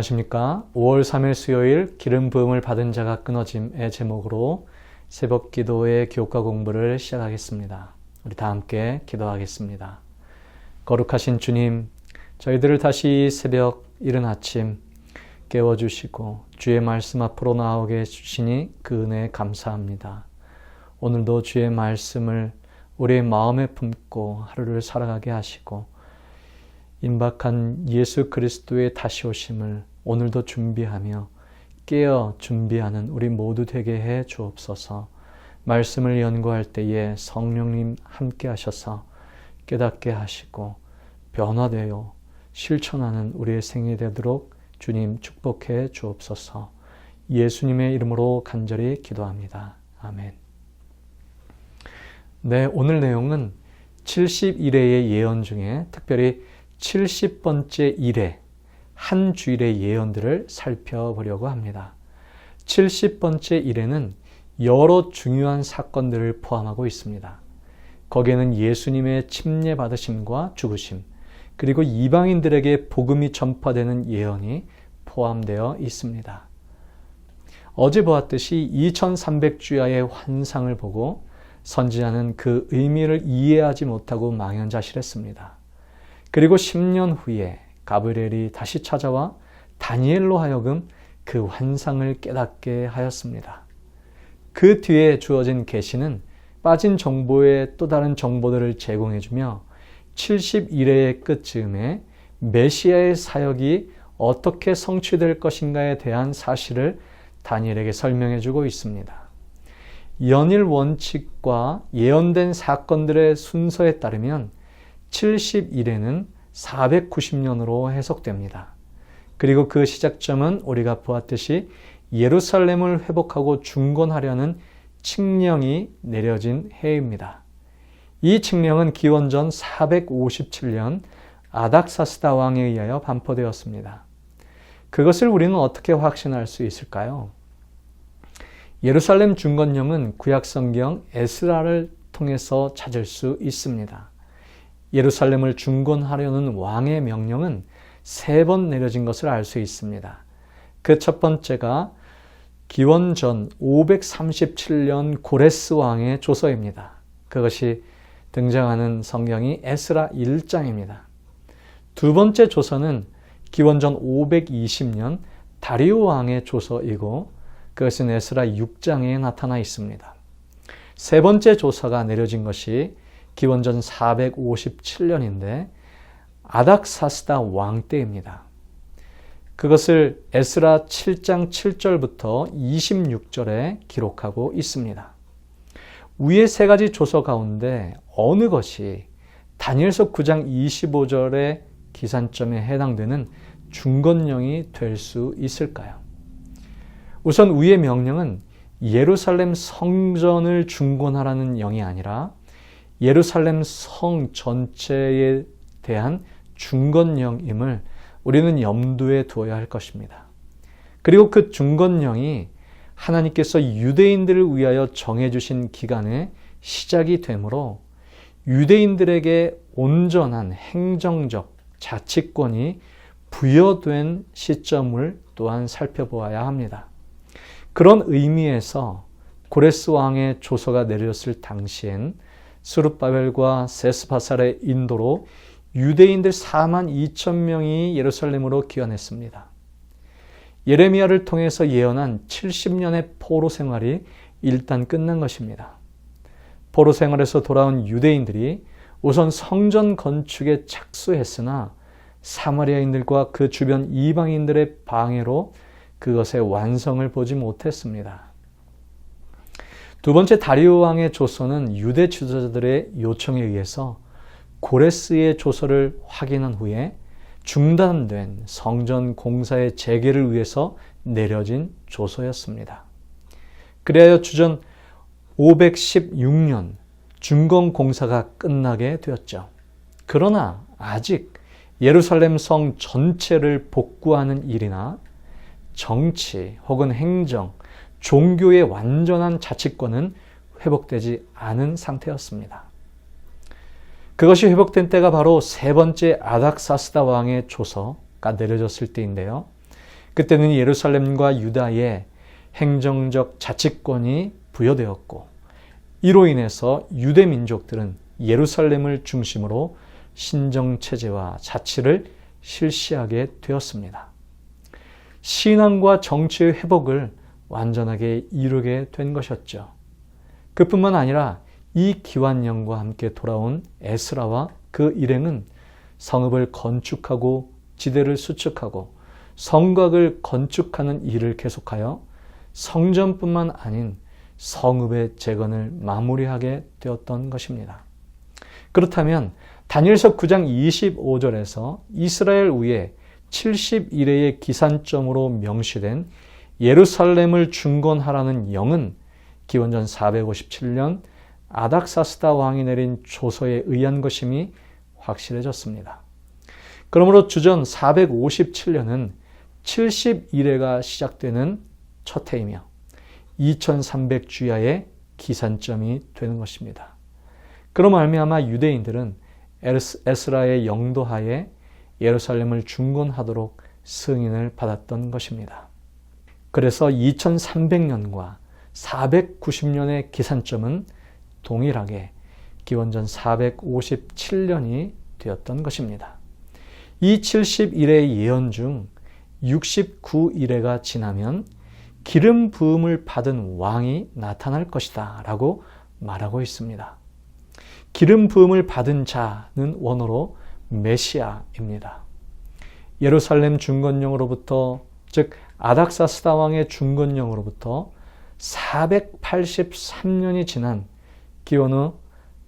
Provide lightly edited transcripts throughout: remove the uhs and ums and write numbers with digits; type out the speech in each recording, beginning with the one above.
안녕하십니까. 5월 3일 수요일 기름 부음을 받은 자가 끊어짐의 제목으로 새벽 기도의 교과 공부를 시작하겠습니다. 우리 다 함께 기도하겠습니다. 거룩하신 주님, 저희들을 다시 새벽 이른 아침 깨워주시고 주의 말씀 앞으로 나오게 해주시니 그 은혜에 감사합니다. 오늘도 주의 말씀을 우리의 마음에 품고 하루를 살아가게 하시고 임박한 예수 그리스도의 다시 오심을 오늘도 준비하며 깨어 준비하는 우리 모두 되게 해 주옵소서. 말씀을 연구할 때에 성령님 함께 하셔서 깨닫게 하시고 변화되어 실천하는 우리의 생이 되도록 주님 축복해 주옵소서. 예수님의 이름으로 간절히 기도합니다. 아멘. 네, 오늘 내용은 71회의 예언 중에 특별히 70번째 일회, 한 주일의 예언들을 살펴보려고 합니다. 70번째 일회는 여러 중요한 사건들을 포함하고 있습니다. 거기에는 예수님의 침례받으심과 죽으심, 그리고 이방인들에게 복음이 전파되는 예언이 포함되어 있습니다. 어제 보았듯이 2300주야의 환상을 보고 선지자는 그 의미를 이해하지 못하고 망연자실했습니다. 그리고 10년 후에 가브리엘이 다시 찾아와 다니엘로 하여금 그 환상을 깨닫게 하였습니다. 그 뒤에 주어진 계시는 빠진 정보에 또 다른 정보들을 제공해주며 71회의 끝즈음에 메시아의 사역이 어떻게 성취될 것인가에 대한 사실을 다니엘에게 설명해주고 있습니다. 연일 원칙과 예언된 사건들의 순서에 따르면 71회는 490년으로 해석됩니다. 그리고 그 시작점은 우리가 보았듯이 예루살렘을 회복하고 중건하려는 칙령이 내려진 해입니다. 이 칙령은 기원전 457년 아닥사스다 왕에 의하여 반포되었습니다. 그것을 우리는 어떻게 확신할 수 있을까요? 예루살렘 중건령은 구약성경 에스라를 통해서 찾을 수 있습니다. 예루살렘을 중건하려는 왕의 명령은 3번 내려진 것을 알 수 있습니다. 그 첫 번째가 기원전 537년 고레스 왕의 조서입니다. 그것이 등장하는 성경이 에스라 1장입니다. 두 번째 조서는 기원전 520년 다리오 왕의 조서이고 그것은 에스라 6장에 나타나 있습니다. 세 번째 조서가 내려진 것이 기원전 457년인데 아닥사스다 왕 때입니다. 그것을 에스라 7장 7절부터 26절에 기록하고 있습니다. 위의 세 가지 조서 가운데 어느 것이 다니엘서 9장 25절의 기산점에 해당되는 중건령이 될 수 있을까요? 우선 위의 명령은 예루살렘 성전을 중건하라는 영이 아니라 예루살렘 성 전체에 대한 중건령임을 우리는 염두에 두어야 할 것입니다. 그리고 그 중건령이 하나님께서 유대인들을 위하여 정해주신 기간의 시작이 되므로 유대인들에게 온전한 행정적 자치권이 부여된 시점을 또한 살펴보아야 합니다. 그런 의미에서 고레스 왕의 조서가 내려졌을 당시엔 스룹바벨과 세스바살의 인도로 유대인들 4만 2천 명이 예루살렘으로 귀환했습니다. 예레미야를 통해서 예언한 70년의 포로 생활이 일단 끝난 것입니다. 포로 생활에서 돌아온 유대인들이 우선 성전 건축에 착수했으나 사마리아인들과 그 주변 이방인들의 방해로 그것의 완성을 보지 못했습니다. 두 번째 다리오 왕의 조서는 유대 지도자들의 요청에 의해서 고레스의 조서를 확인한 후에 중단된 성전 공사의 재개를 위해서 내려진 조서였습니다. 그리하여 주전 516년 중건 공사가 끝나게 되었죠. 그러나 아직 예루살렘 성 전체를 복구하는 일이나 정치 혹은 행정, 종교의 완전한 자치권은 회복되지 않은 상태였습니다. 그것이 회복된 때가 바로 세 번째 아닥사스다 왕의 조서가 내려졌을 때인데요. 그때는 예루살렘과 유다에 행정적 자치권이 부여되었고 이로 인해서 유대 민족들은 예루살렘을 중심으로 신정체제와 자치를 실시하게 되었습니다. 신앙과 정치의 회복을 완전하게 이루게 된 것이었죠. 그뿐만 아니라 이 기완령과 함께 돌아온 에스라와 그 일행은 성읍을 건축하고 지대를 수축하고 성곽을 건축하는 일을 계속하여 성전뿐만 아닌 성읍의 재건을 마무리하게 되었던 것입니다. 그렇다면 다니엘서 9장 25절에서 이스라엘 위에 71회의 기산점으로 명시된 예루살렘을 중건하라는 영은 기원전 457년 아닥사스다 왕이 내린 조서에 의한 것임이 확실해졌습니다. 그러므로 주전 457년은 71회가 시작되는 첫 해이며 2300주야의 기산점이 되는 것입니다. 그로 말미암아 유대인들은 에스라의 영도하에 예루살렘을 중건하도록 승인을 받았던 것입니다. 그래서 2300년과 490년의 기산점은 동일하게 기원전 457년이 되었던 것입니다. 이 71회 예언 중 69일회가 지나면 기름 부음을 받은 왕이 나타날 것이다 라고 말하고 있습니다. 기름 부음을 받은 자는 원어로 메시아입니다. 예루살렘 중건령으로부터 즉 아닥사스다 왕의 중건령으로부터 483년이 지난 기원후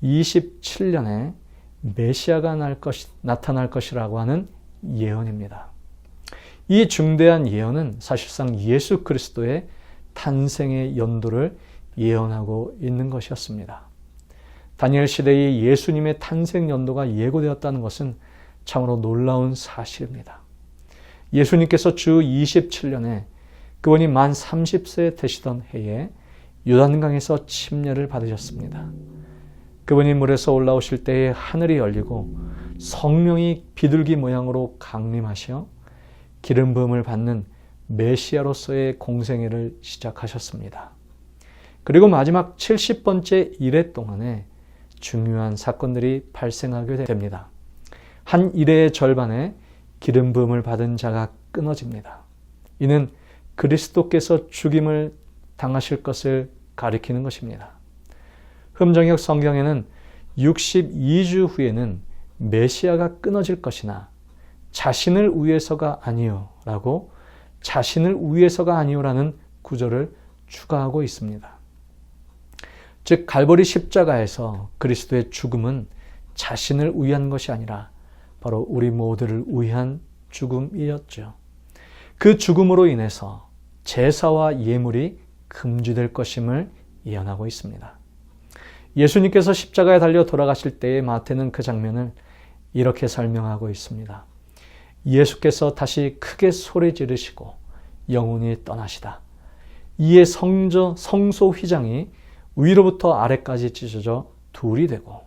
27년에 메시아가 나타날 것이라고 하는 예언입니다. 이 중대한 예언은 사실상 예수 그리스도의 탄생의 연도를 예언하고 있는 것이었습니다. 다니엘 시대의 예수님의 탄생 연도가 예고되었다는 것은 참으로 놀라운 사실입니다. 예수님께서 주 27년에 그분이 만 30세 되시던 해에 요단강에서 침례를 받으셨습니다. 그분이 물에서 올라오실 때에 하늘이 열리고 성령이 비둘기 모양으로 강림하시어 기름 부음을 받는 메시아로서의 공생애를 시작하셨습니다. 그리고 마지막 70번째 일회 동안에 중요한 사건들이 발생하게 됩니다. 한 일회의 절반에 기름 부음을 받은 자가 끊어집니다. 이는 그리스도께서 죽임을 당하실 것을 가리키는 것입니다. 흠정역 성경에는 62주 후에는 메시아가 끊어질 것이나 자신을 위해서가 아니요 라고 자신을 위해서가 아니요라는 구절을 추가하고 있습니다. 즉 갈보리 십자가에서 그리스도의 죽음은 자신을 위한 것이 아니라 바로 우리 모두를 위한 죽음이었죠. 그 죽음으로 인해서 제사와 예물이 금지될 것임을 예언하고 있습니다. 예수님께서 십자가에 달려 돌아가실 때에 마태는 그 장면을 이렇게 설명하고 있습니다. 예수께서 다시 크게 소리 지르시고 영혼이 떠나시다. 이에 성소 휘장이 위로부터 아래까지 찢어져 둘이 되고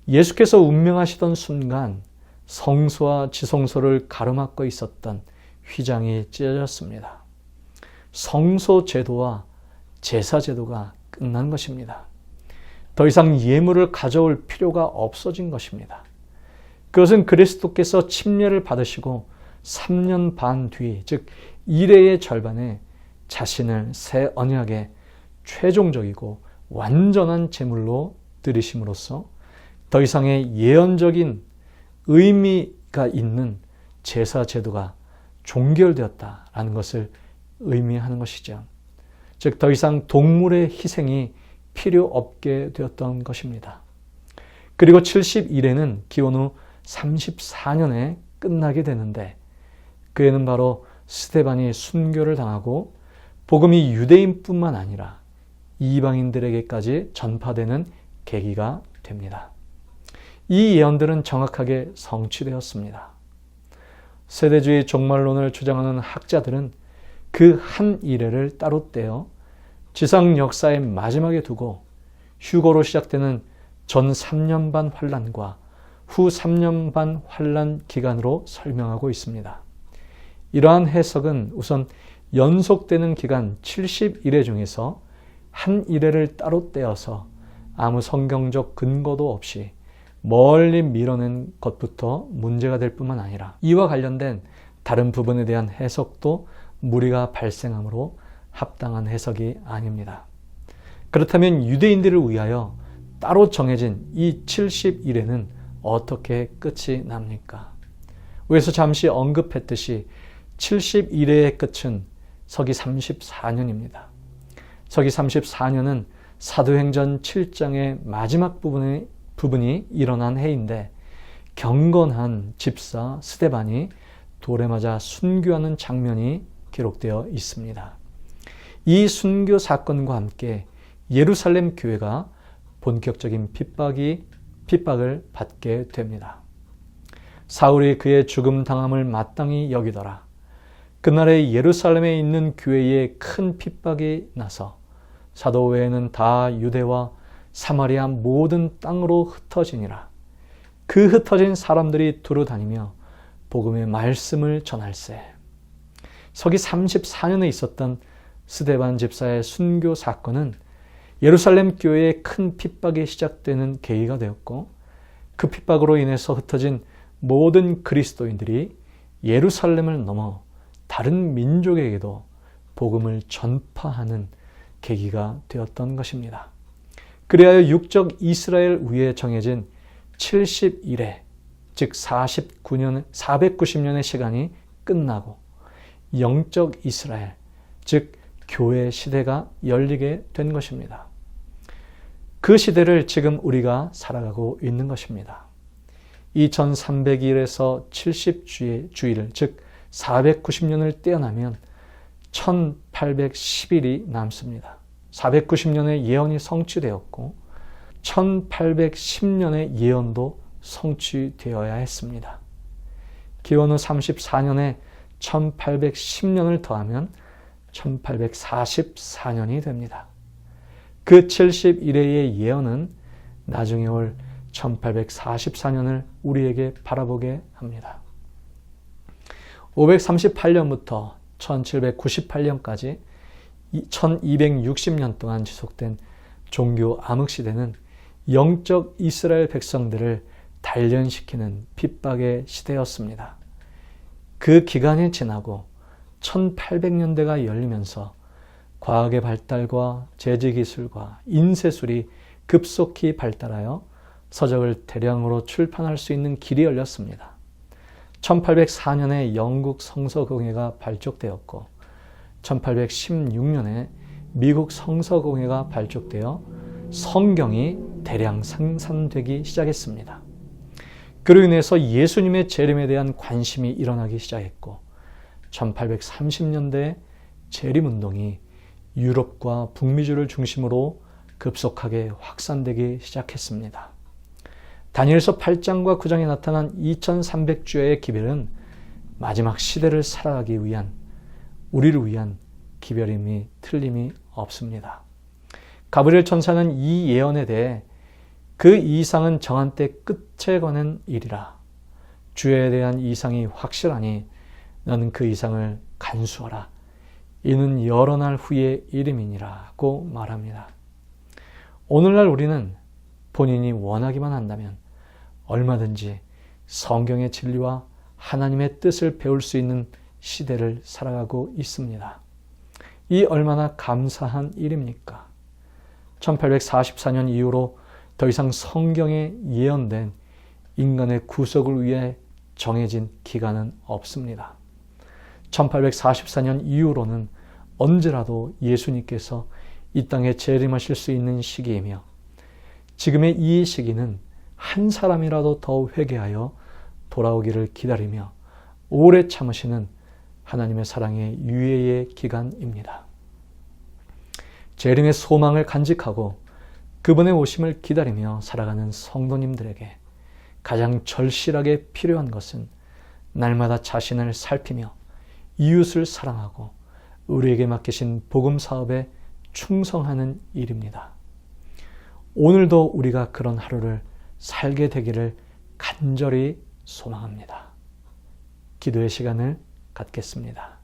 예수께서 운명하시던 순간 성소와 지성소를 가로막고 있었던 휘장이 찢어졌습니다. 성소 제도와 제사 제도가 끝난 것입니다. 더 이상 예물을 가져올 필요가 없어진 것입니다. 그것은 그리스도께서 침례를 받으시고 3년 반 뒤, 즉 1회의 절반에 자신을 새 언약의 최종적이고 완전한 제물로 드리심으로써 더 이상의 예언적인 의미가 있는 제사 제도가 종결되었다라는 것을 의미하는 것이죠. 즉 더 이상 동물의 희생이 필요 없게 되었던 것입니다. 그리고 71회는 기원 후 34년에 끝나게 되는데 그 해는 바로 스데반이 순교를 당하고 복음이 유대인뿐만 아니라 이방인들에게까지 전파되는 계기가 됩니다. 이 예언들은 정확하게 성취되었습니다. 세대주의 종말론을 주장하는 학자들은 그 한 일회를 따로 떼어 지상 역사의 마지막에 두고 휴거로 시작되는 전 3년 반 환란과 후 3년 반 환란 기간으로 설명하고 있습니다. 이러한 해석은 우선 연속되는 기간 70일의 중에서 한 일회를 따로 떼어서 아무 성경적 근거도 없이 멀리 밀어낸 것부터 문제가 될 뿐만 아니라 이와 관련된 다른 부분에 대한 해석도 무리가 발생하므로 합당한 해석이 아닙니다. 그렇다면 유대인들을 위하여 따로 정해진 이 70일에는 어떻게 끝이 납니까? 위에서 잠시 언급했듯이 70일의 끝은 서기 34년입니다. 서기 34년은 사도행전 7장의 마지막 부분이 일어난 해인데 경건한 집사 스데반이 돌에 맞아 순교하는 장면이 기록되어 있습니다. 이 순교 사건과 함께 예루살렘 교회가 본격적인 핍박을 받게 됩니다. 사울이 그의 죽음 당함을 마땅히 여기더라. 그날에 예루살렘에 있는 교회에 큰 핍박이 나서 사도 외에는 다 유대와 사마리아 모든 땅으로 흩어지니라. 그 흩어진 사람들이 두루 다니며 복음의 말씀을 전할세. 서기 34년에 있었던 스데반 집사의 순교 사건은 예루살렘 교회의 큰 핍박이 시작되는 계기가 되었고 그 핍박으로 인해서 흩어진 모든 그리스도인들이 예루살렘을 넘어 다른 민족에게도 복음을 전파하는 계기가 되었던 것입니다. 그리하여 육적 이스라엘 위에 정해진 70일에 즉 490년의 시간이 끝나고 영적 이스라엘 즉 교회 시대가 열리게 된 것입니다. 그 시대를 지금 우리가 살아가고 있는 것입니다. 2300일에서 70주일 즉 490년을 떼어나면 1810일이 남습니다. 490년의 예언이 성취되었고 1810년의 예언도 성취되어야 했습니다. 기원 후 34년에 1810년을 더하면 1844년이 됩니다. 그 71회의 예언은 나중에 올 1844년을 우리에게 바라보게 합니다. 538년부터 1798년까지 1260년 동안 지속된 종교 암흑시대는 영적 이스라엘 백성들을 단련시키는 핍박의 시대였습니다. 그 기간이 지나고 1800년대가 열리면서 과학의 발달과 제지기술과 인쇄술이 급속히 발달하여 서적을 대량으로 출판할 수 있는 길이 열렸습니다. 1804년에 영국 성서공회가 발족되었고 1816년에 미국 성서공회가 발족되어 성경이 대량 생산되기 시작했습니다. 그로 인해서 예수님의 재림에 대한 관심이 일어나기 시작했고 1830년대 재림운동이 유럽과 북미주를 중심으로 급속하게 확산되기 시작했습니다. 다니엘서 8장과 9장에 나타난 2300주의 기별은 마지막 시대를 살아가기 위한 우리를 위한 기별임이 틀림이 없습니다. 가브리엘 천사는 이 예언에 대해 그 이상은 정한 때 끝에 관한 일이라. 주에 대한 이상이 확실하니 너는 그 이상을 간수하라. 이는 여러 날 후의 일임이니라고 말합니다. 오늘날 우리는 본인이 원하기만 한다면 얼마든지 성경의 진리와 하나님의 뜻을 배울 수 있는 시대를 살아가고 있습니다. 이 얼마나 감사한 일입니까? 1844년 이후로 더 이상 성경에 예언된 인간의 구속을 위해 정해진 기간은 없습니다. 1844년 이후로는 언제라도 예수님께서 이 땅에 재림하실 수 있는 시기이며 지금의 이 시기는 한 사람이라도 더 회개하여 돌아오기를 기다리며 오래 참으시는 하나님의 사랑의 유예의 기간입니다. 재림의 소망을 간직하고 그분의 오심을 기다리며 살아가는 성도님들에게 가장 절실하게 필요한 것은 날마다 자신을 살피며 이웃을 사랑하고 우리에게 맡기신 복음 사업에 충성하는 일입니다. 오늘도 우리가 그런 하루를 살게 되기를 간절히 소망합니다. 기도의 시간을 갖겠습니다.